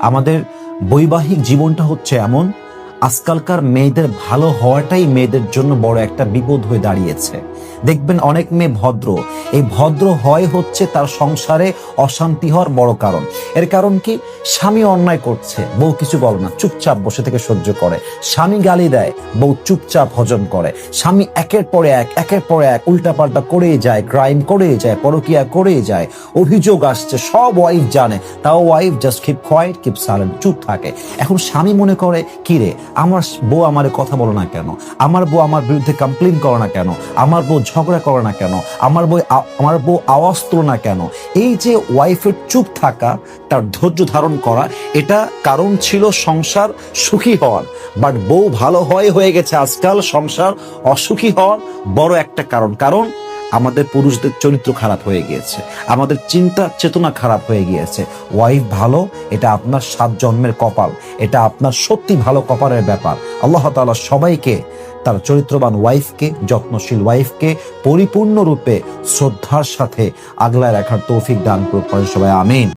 আমাদের বৈবাহিক জীবনটা হচ্ছে এমন, আজকালকার মেয়েদের ভালো হওয়াটাই মেয়েদের জন্য বড় একটা বিপদ হয়ে দাঁড়িয়েছে। দেখবেন অনেক মেয়ে ভদ্র, এই ভদ্র হয় হচ্ছে তার সংসারে অশান্তি হওয়ার বড় কারণ। এর কারণ কি? স্বামী অন্যায় করছে, বউ কিছু বলে না, চুপচাপ বসে থেকে সহ্য করে। স্বামী গালি দেয়, বউ চুপচাপ হজম করে। স্বামী একের পর এক উল্টাপাল্টা করেই যায়, ক্রাইম করেই যায়, পরকিয়া করেই যায়, অভিযোগ আসছে, সব ওয়াইফ জানে, তাও wife just keep quiet, keep silent, চুপ থাকে। এখন স্বামী মনে করে, কি রে, আমার বউ আমার কথা বলো না কেন, আমার বউ আমার বিরুদ্ধে কমপ্লেন করে না কেন, আমার বউ ঝগড়া করে না কেন, আমার বউ আওয়াজ তোলে না কেন। এই যে ওয়াইফের চুপ থাকা, তার ধৈর্য ধারণ করা, এটা কারণ ছিল সংসার সুখী হওয়ার। বাট বউ ভালো হয়ে গেছে আজকাল সংসার অসুখী হওয়ার বড় একটা কারণ আমাদের পুরুষদের চরিত্র খারাপ হয়ে গিয়েছে, আমাদের চিন্তা চেতনা খারাপ হয়ে গিয়েছে। ওয়াইফ ভালো, এটা আপনার 7 জন্মের কপাল, এটা আপনার সত্যি ভালো কপালের ব্যাপার। আল্লাহ তাআলা সবাইকে তার চরিত্রবান ওয়াইফকে, যত্নশীল ওয়াইফকে পরিপূর্ণরূপে শ্রদ্ধার সাথে আগলায় রাখার তৌফিক দান করুন সবাই, আমিন।